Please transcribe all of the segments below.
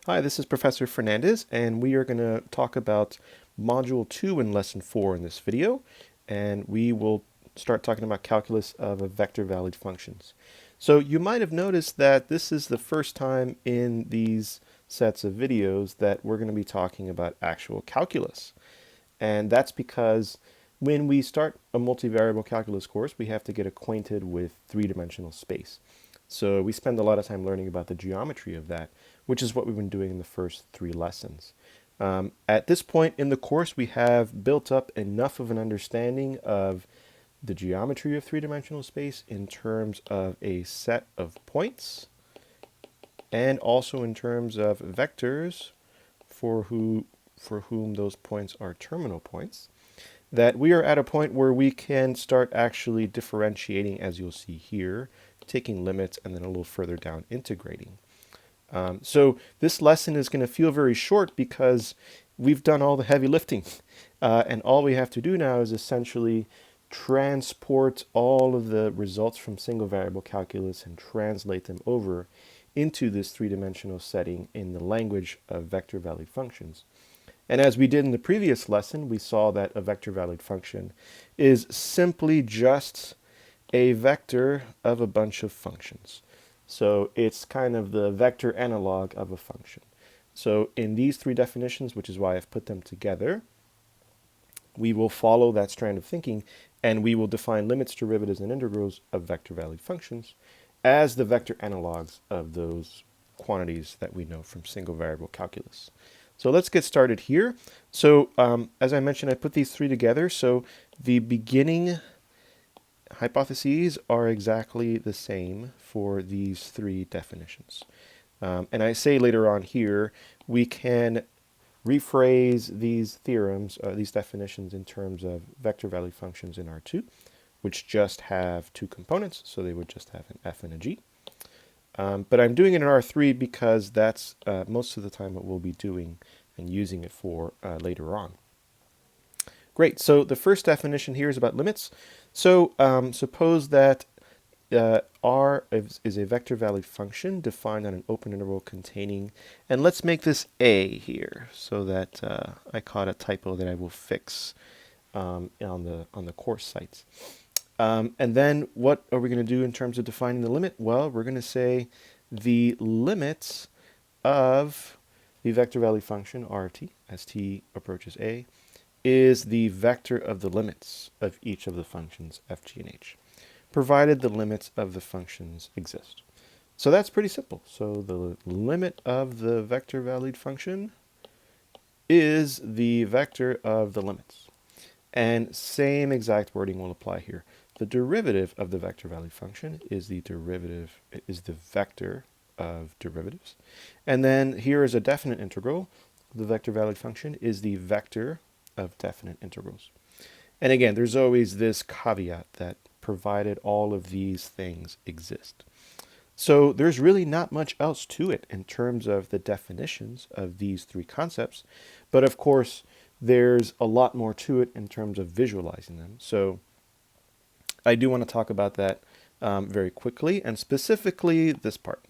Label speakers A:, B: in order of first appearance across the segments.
A: Hi, this is Professor Fernandez, and we are going to talk about Module 2 in Lesson 4 in this video, and we will start talking about calculus of vector-valued functions. So you might have noticed that this is the first time in these sets of videos that we're going to be talking about actual calculus. And that's because when we start a multivariable calculus course, we have to get acquainted with three-dimensional space. So we spend a lot of time learning about the geometry of that, which is what we've been doing in the first 3 lessons. At this point in the course, we have built up enough of an understanding of the geometry of three-dimensional space in terms of a set of points and also in terms of vectors for whom those points are terminal points, that we are at a point where we can start actually differentiating, as you'll see here, taking limits, and then a little further down integrating. So this lesson is going to feel very short because we've done all the heavy lifting. And all we have to do now is essentially transport all of the results from single variable calculus and translate them over into this three-dimensional setting in the language of vector-valued functions. And as we did in the previous lesson, we saw that a vector-valued function is simply just a vector of a bunch of functions. So it's kind of the vector analog of a function. So in these 3 definitions, which is why I've put them together, we will follow that strand of thinking and we will define limits, derivatives, and integrals of vector-valued functions as the vector analogs of those quantities that we know from single variable calculus. So let's get started here. So as I mentioned, I put these 3 together. So the beginning hypotheses are exactly the same for these 3 definitions. And I say later on here, we can rephrase these theorems, these definitions in terms of vector-valued functions in R2, which just have 2 components, so they would just have an f and a g. But I'm doing it in R3 because that's most of the time what we'll be doing and using it for later on. Great, so the first definition here is about limits. So suppose that R is a vector-valued function defined on an open interval containing, and let's make this A here so that I caught a typo that I will fix on the course sites. And then what are we going to do in terms of defining the limit? Well, we're going to say the limits of the vector-valued function RT, as t approaches A, is the vector of the limits of each of the functions f, g, and h, provided the limits of the functions exist. So that's pretty simple. So the limit of the vector-valued function is the vector of the limits. And same exact wording will apply here. The derivative of the vector-valued function is the vector of derivatives. And then here is a definite integral. The vector-valued function is the vector of definite integrals. And again, there's always this caveat that provided all of these things exist. So there's really not much else to it in terms of the definitions of these 3 concepts. But of course, there's a lot more to it in terms of visualizing them. So I do want to talk about that very quickly, and specifically this part.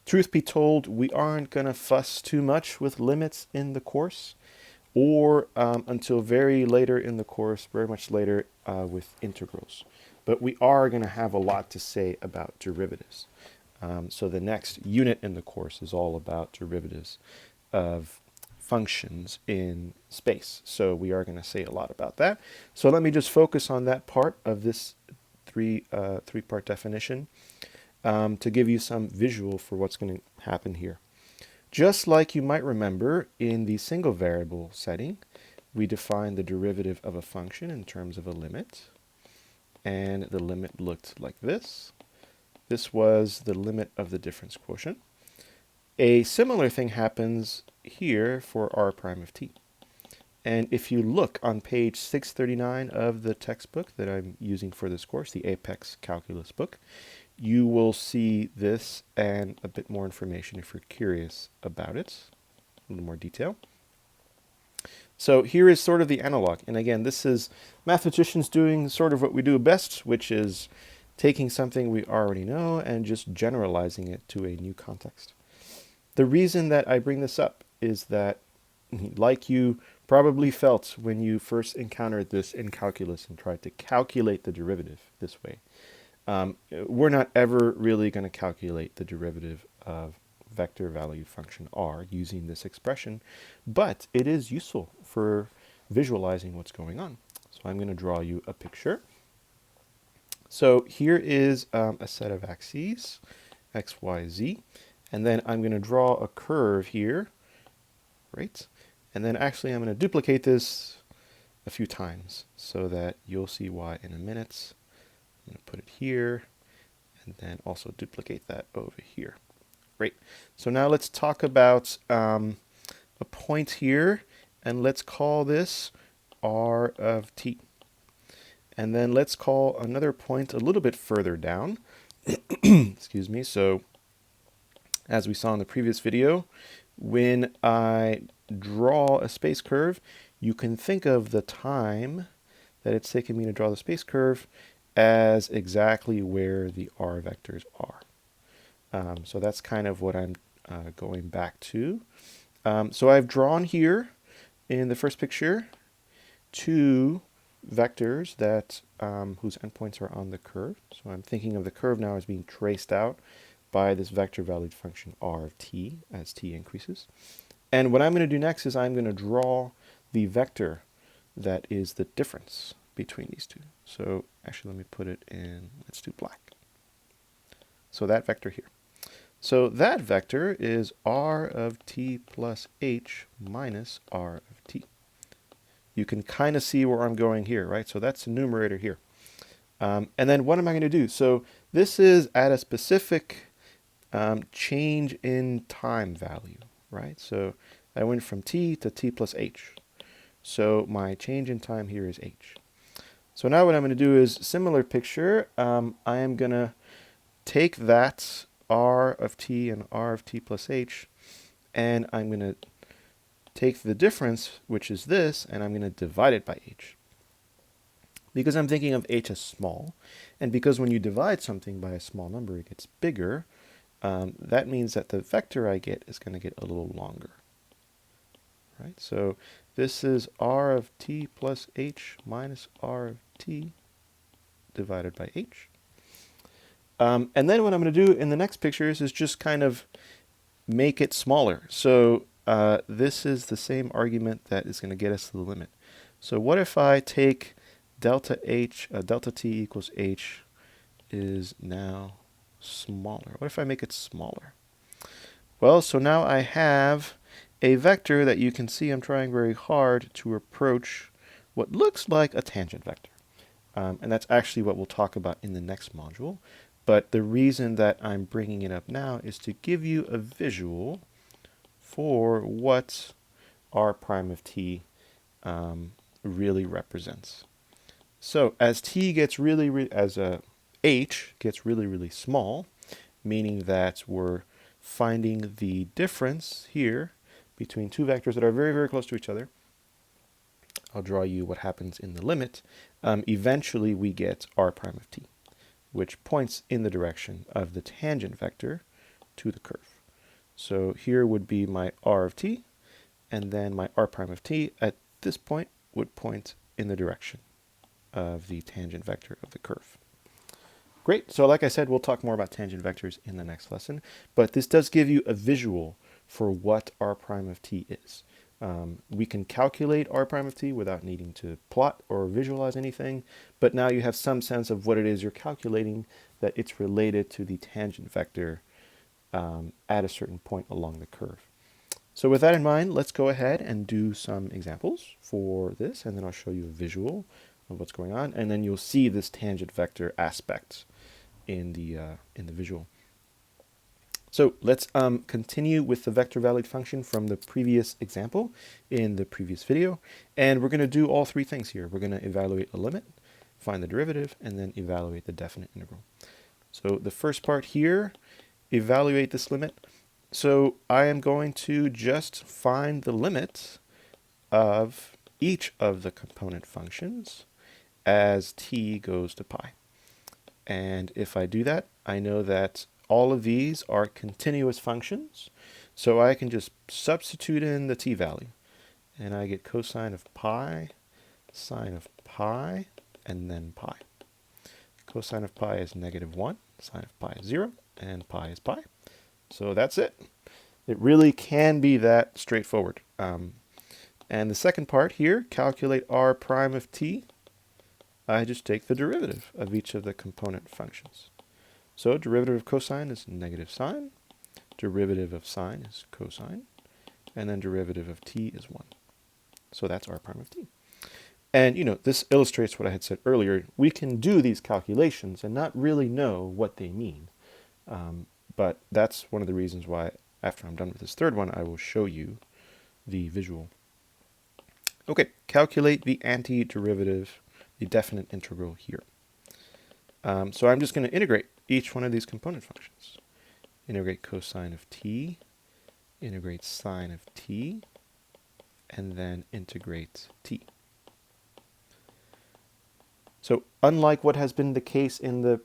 A: Truth be told, we aren't going to fuss too much with limits in the course, or until very later in the course, very much later with integrals. But we are going to have a lot to say about derivatives. So the next unit in the course is all about derivatives of functions in space. So we are going to say a lot about that. So let me just focus on that part of this three-part definition to give you some visual for what's going to happen here. Just like you might remember in the single variable setting, we define the derivative of a function in terms of a limit. And the limit looked like this. This was the limit of the difference quotient. A similar thing happens here for r prime of t. And if you look on page 639 of the textbook that I'm using for this course, the Apex Calculus book, you will see this and a bit more information if you're curious about it, a little more detail. So here is sort of the analog. And again, this is mathematicians doing sort of what we do best, which is taking something we already know and just generalizing it to a new context. The reason that I bring this up is that, like you probably felt when you first encountered this in calculus and tried to calculate the derivative this way, we're not ever really going to calculate the derivative of vector valued function r using this expression, but it is useful for visualizing what's going on. So I'm going to draw you a picture. So here is a set of axes, x, y, z, and then I'm going to draw a curve here, right? And then actually I'm going to duplicate this a few times so that you'll see why in a minute. I'm going to put it here, and then also duplicate that over here. Great. So now let's talk about a point here, and let's call this r of t. And then let's call another point a little bit further down. Excuse me. So as we saw in the previous video, when I draw a space curve, you can think of the time that it's taken me to draw the space curve as exactly where the r vectors are. So that's kind of what I'm going back to. So I've drawn here in the first picture two vectors that whose endpoints are on the curve. So I'm thinking of the curve now as being traced out by this vector valued function r of t as t increases. And what I'm going to do next is I'm going to draw the vector that is the difference between these two. So actually let me put it in, let's do black. So that vector here. So that vector is r of t plus h minus r of t. You can kind of see where I'm going here, right? So that's the numerator here. And then what am I going to do? So this is at a specific change in time value, right? So I went from t to t plus h. So my change in time here is h. So now what I'm going to do is similar picture. I am going to take that r of t and r of t plus h, and I'm going to take the difference, which is this, and I'm going to divide it by h. Because I'm thinking of h as small, and because when you divide something by a small number, it gets bigger, that means that the vector I get is going to get a little longer. Right? So this is r of t plus h minus r of t divided by h. And then what I'm going to do in the next pictures is just kind of make it smaller. So this is the same argument that is going to get us to the limit. So what if I take delta t equals h is now smaller? What if I make it smaller? Well, so now I have a vector that you can see I'm trying very hard to approach what looks like a tangent vector. And that's actually what we'll talk about in the next module. But the reason that I'm bringing it up now is to give you a visual for what r prime of t really represents. So as t gets h gets really small, meaning that we're finding the difference here between two vectors that are very close to each other. I'll draw you what happens in the limit. Eventually we get r prime of t, which points in the direction of the tangent vector to the curve. So here would be my r of t, and then my r prime of t at this point would point in the direction of the tangent vector of the curve. Great. So like I said, we'll talk more about tangent vectors in the next lesson, but this does give you a visual for what r prime of t is. We can calculate r prime of t without needing to plot or visualize anything, but now you have some sense of what it is you're calculating, that it's related to the tangent vector at a certain point along the curve. So with that in mind, let's go ahead and do some examples for this, and then I'll show you a visual of what's going on, and then you'll see this tangent vector aspect in the visual. So let's continue with the vector valued function from the previous example in the previous video. And we're going to do all three things here. We're going to evaluate a limit, find the derivative, and then evaluate the definite integral. So the first part here, evaluate this limit. So I am going to just find the limit of each of the component functions as t goes to pi. And if I do that, I know that all of these are continuous functions. So I can just substitute in the t-value, and I get cosine of pi, sine of pi, and then pi. Cosine of pi is -1, sine of pi is 0, and pi is pi. So that's it. It really can be that straightforward. And the second part here, calculate r prime of t. I just take the derivative of each of the component functions. So derivative of cosine is negative sine, derivative of sine is cosine, and then derivative of t is 1. So that's r prime of t. And, this illustrates what I had said earlier. We can do these calculations and not really know what they mean. But that's one of the reasons why, after I'm done with this third one, I will show you the visual. Okay, calculate the antiderivative, the definite integral here. So I'm just going to integrate each one of these component functions. Integrate cosine of t, integrate sine of t, and then integrate t. So unlike what has been the case in the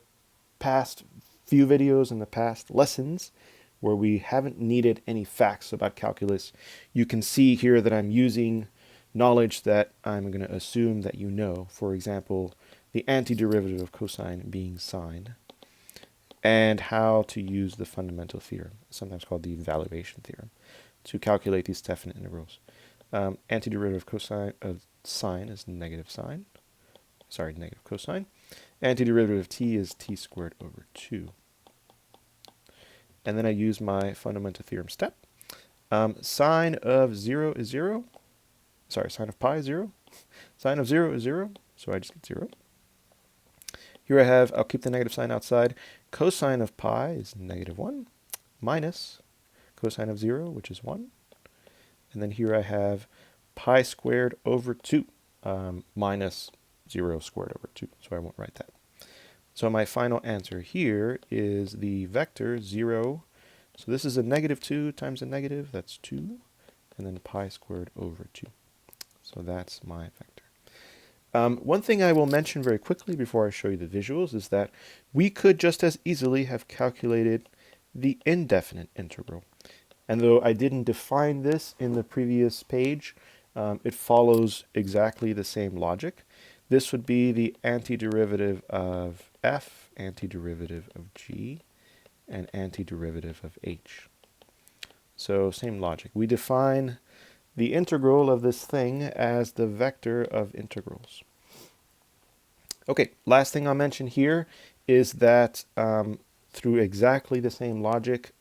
A: past few videos and the past lessons, where we haven't needed any facts about calculus, you can see here that I'm using knowledge that I'm going to assume that you know. For example, the antiderivative of cosine being sine, and how to use the fundamental theorem, sometimes called the evaluation theorem, to calculate these definite integrals. Antiderivative of cosine of sine is negative cosine. Antiderivative of t is t squared over 2. And then I use my fundamental theorem step. Sine of 0 is 0. Sorry, sine of pi is 0. Sine of 0 is 0, so I just get 0. Here I have, I'll keep the negative sign outside, cosine of pi is -1, minus cosine of 0, which is 1. And then here I have pi squared over 2, minus 0 squared over 2, so I won't write that. So my final answer here is the vector 0. So this is a -2 times a negative, that's 2, and then pi squared over 2. So that's my vector. One thing I will mention very quickly before I show you the visuals is that we could just as easily have calculated the indefinite integral. And though I didn't define this in the previous page, it follows exactly the same logic. This would be the antiderivative of f, antiderivative of g, and antiderivative of h. So same logic. We define the integral of this thing as the vector of integrals. Okay, last thing I'll mention here is that through exactly the same logic,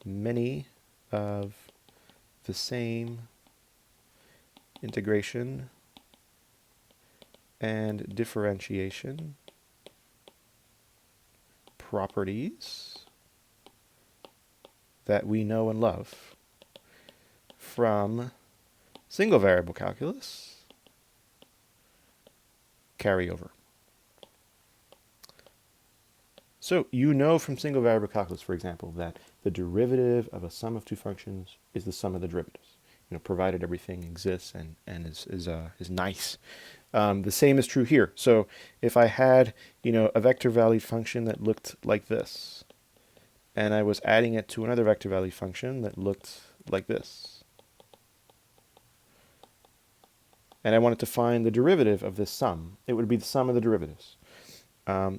A: many of the same integration and differentiation properties that we know and love from single variable calculus carry over. So you know from single variable calculus, for example, that the derivative of a sum of two functions is the sum of the derivatives, provided everything exists and is nice. The same is true here. So if I had, a vector valued function that looked like this, and I was adding it to another vector valued function that looked like this, and I wanted to find the derivative of this sum, it would be the sum of the derivatives.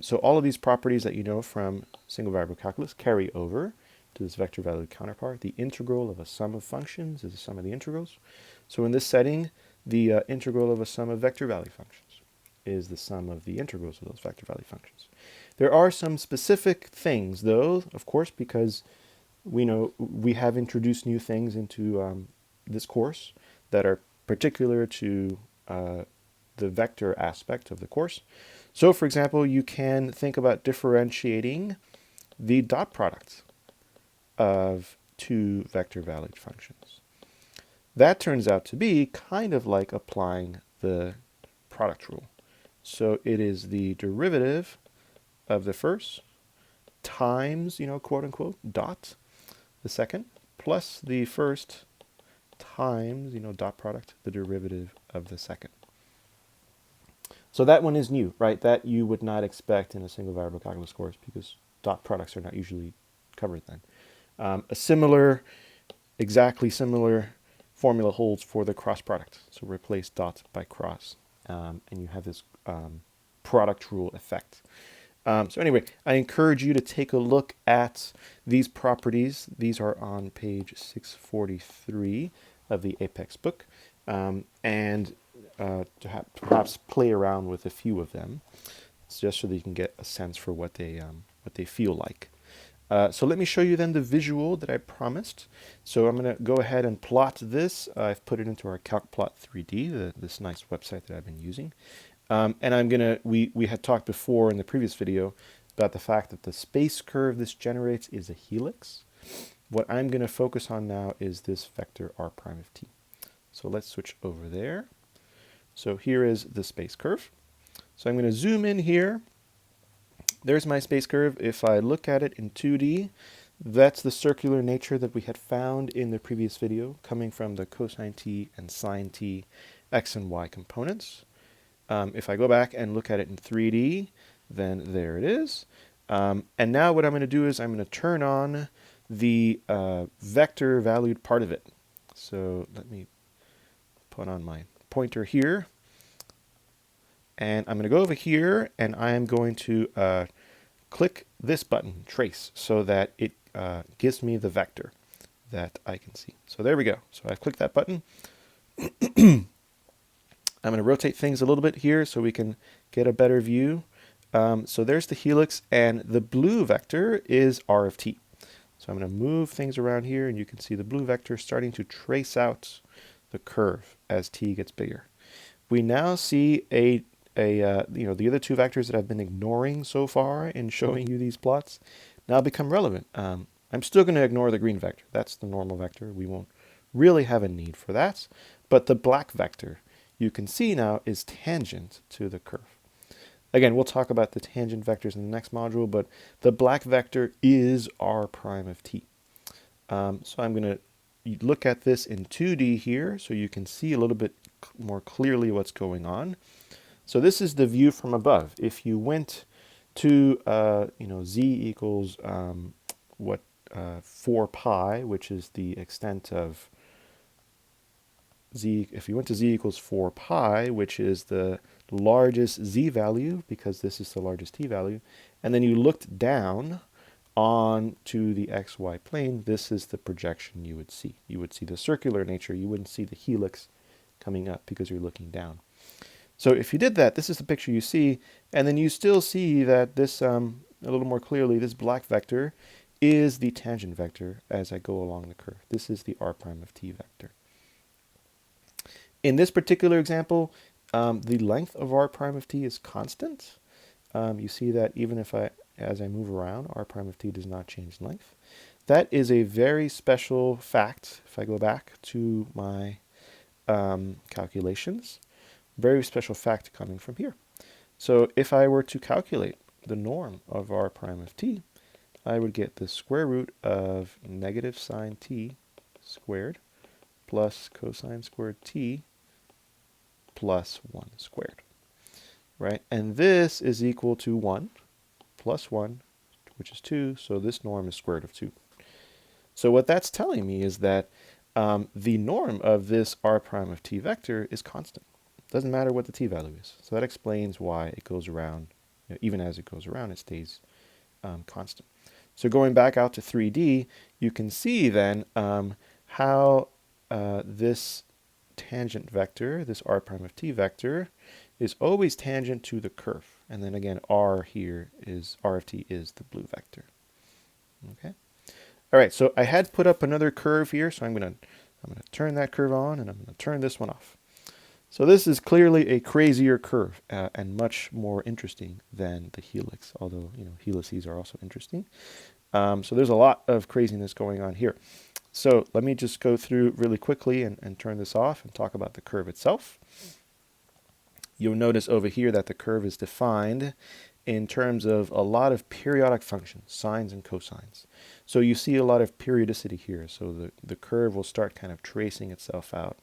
A: So all of these properties that you know from single variable calculus carry over to this vector valued counterpart. The integral of a sum of functions is the sum of the integrals. So in this setting, the integral of a sum of vector value functions is the sum of the integrals of those vector value functions. There are some specific things, though, of course, because we know we have introduced new things into this course that are particular to the vector aspect of the course. So, for example, you can think about differentiating the dot product of two vector valued functions. That turns out to be kind of like applying the product rule. So it is the derivative of the first times, quote unquote, dot, the second, plus the first times, dot product, the derivative of the second. So that one is new, right? That you would not expect in a single variable calculus course because dot products are not usually covered then. A similar exactly similar formula holds for the cross product. So replace dot by cross, and you have this product rule effect. So anyway, I encourage you to take a look at these properties. These are on page 643 of the Apex book, and to perhaps play around with a few of them, just so that you can get a sense for what they feel like. So let me show you then the visual that I promised. So I'm going to go ahead and plot this. I've put it into our CalcPlot 3D, this nice website that I've been using. And I'm going to, we had talked before in the previous video about the fact that the space curve this generates is a helix. What I'm going to focus on now is this vector r prime of t. So let's switch over there. So here is the space curve. So I'm going to zoom in here. There's my space curve. If I look at it in 2D, that's the circular nature that we had found in the previous video, coming from the cosine t and sine t x and y components. If I go back and look at it in 3D, then there it is. And now what I'm going to do is I'm going to turn on the vector valued part of it. So let me put on my pointer here. And I'm going to go over here and I am going to click this button, trace, so that it gives me the vector that I can see. So there we go. So I've clicked that button. I'm going to rotate things a little bit here so we can get a better view. So there's the helix, and the blue vector is r of t. So I'm going to move things around here, and you can see the blue vector starting to trace out the curve as t gets bigger. We now see the other two vectors that I've been ignoring so far in showing you these plots now become relevant. I'm still going to ignore the green vector. That's the normal vector. We won't really have a need for that. But the black vector, you can see now, is tangent to the curve. Again, we'll talk about the tangent vectors in the next module, but the black vector is r prime of t. So I'm going to look at this in 2D here so you can see a little bit more clearly what's going on. So this is the view from above. If you went to z equals 4 pi, which is the extent of z, if you went to z equals 4 pi, which is the largest z value, because this is the largest t value, and then you looked down onto the xy plane, this is the projection you would see. You would see the circular nature. You wouldn't see the helix coming up because you're looking down. So if you did that, this is the picture you see, and then you still see that this, a little more clearly, this black vector is the tangent vector as I go along the curve. This is the r prime of t vector. In this particular example, the length of r prime of t is constant. You see that even as I move around, r prime of t does not change length. That is a very special fact. If I go back to my calculations, very special fact coming from here. So if I were to calculate the norm of r prime of t, I would get the square root of negative sine t squared plus cosine squared t plus 1 squared, right? And this is equal to 1 plus 1, which is 2, so this norm is square root of 2. So what that's telling me is that the norm of this r prime of t vector is constant. Doesn't matter what the t value is. So that explains why it goes around, even as it goes around, it stays constant. So going back out to 3D, you can see then how this tangent vector, this r prime of t vector, is always tangent to the curve. And then again, r here is, r of t is the blue vector. Okay. All right, so I had put up another curve here, so I'm gonna turn that curve on, and I'm gonna turn this one off. So this is clearly a crazier curve and much more interesting than the helix, although helices are also interesting. So there's a lot of craziness going on here. So let me just go through really quickly and turn this off and talk about the curve itself. You'll notice over here that the curve is defined in terms of a lot of periodic functions, sines and cosines. So you see a lot of periodicity here. So the curve will start kind of tracing itself out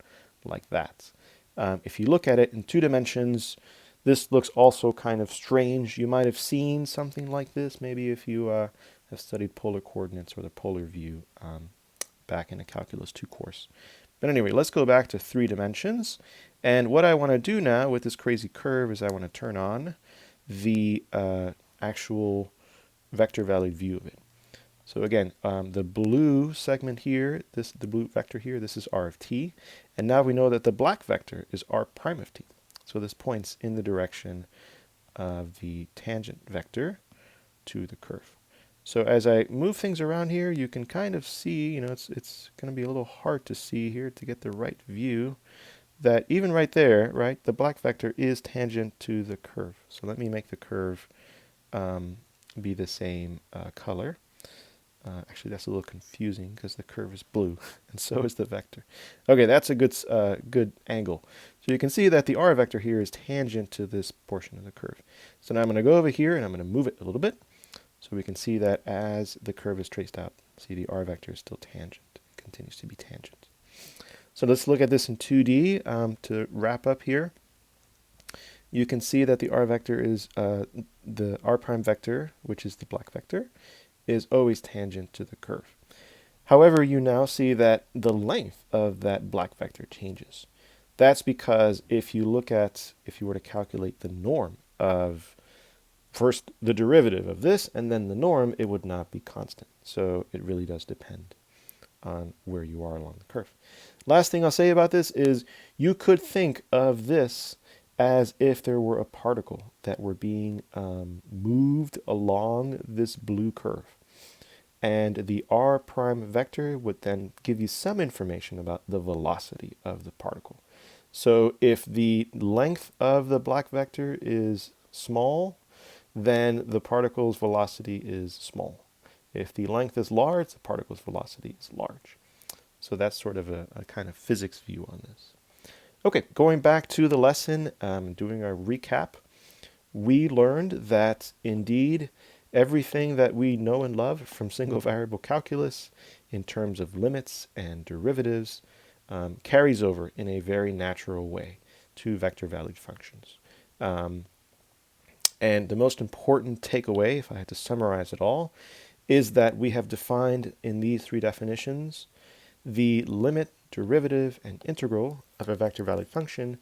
A: like that. If you look at it in 2 dimensions, this looks also kind of strange. You might have seen something like this, maybe if you have studied polar coordinates or the polar view back in a Calculus 2 course. But anyway, let's go back to 3 dimensions. And what I want to do now with this crazy curve is I want to turn on the actual vector valued view of it. So again, the blue segment here, the blue vector here, this is r of t. And now we know that the black vector is r prime of t. So this points in the direction of the tangent vector to the curve. So as I move things around here, you can kind of see, you know, it's going to be a little hard to see here to get the right view, that even right there, right, the black vector is tangent to the curve. So let me make the curve be the same color. Actually, that's a little confusing because the curve is blue, and so is the vector. Okay, that's a good angle. So you can see that the r vector here is tangent to this portion of the curve. So now I'm going to go over here and I'm going to move it a little bit. So we can see that as the curve is traced out, see the r vector is still tangent. It continues to be tangent. So let's look at this in 2D to wrap up here. You can see that the r vector is the r prime vector, which is the black vector, is always tangent to the curve. However, you now see that the length of that black vector changes. That's because if you were to calculate the norm of first the derivative of this and then the norm, it would not be constant. So it really does depend on where you are along the curve. Last thing I'll say about this is you could think of this as if there were a particle that were being moved along this blue curve. And the r prime vector would then give you some information about the velocity of the particle. So if the length of the black vector is small, then the particle's velocity is small. If the length is large, the particle's velocity is large. So that's sort of a kind of physics view on this. Okay, going back to the lesson, doing our recap, we learned that indeed everything that we know and love from single variable calculus in terms of limits and derivatives carries over in a very natural way to vector valued functions. And the most important takeaway, if I had to summarize it all, is that we have defined in these 3 definitions the limit, derivative, and integral of a vector valued function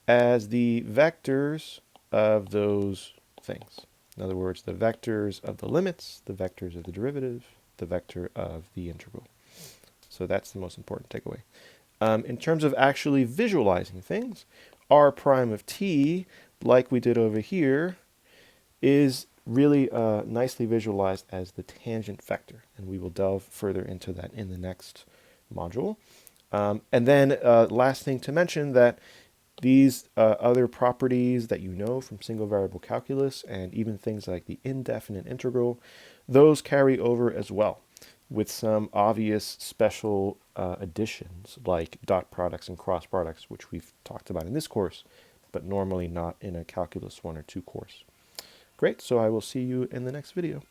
A: as the vectors of those things. In other words, the vectors of the limits, the vectors of the derivative, the vector of the integral. So that's the most important takeaway. In terms of actually visualizing things, r prime of t, like we did over here, is really nicely visualized as the tangent vector. And we will delve further into that in the next module. And then last thing to mention that these other properties that you know from single variable calculus and even things like the indefinite integral, those carry over as well with some obvious special additions like dot products and cross products, which we've talked about in this course, but normally not in a calculus 1 or 2 course. Great, so I will see you in the next video.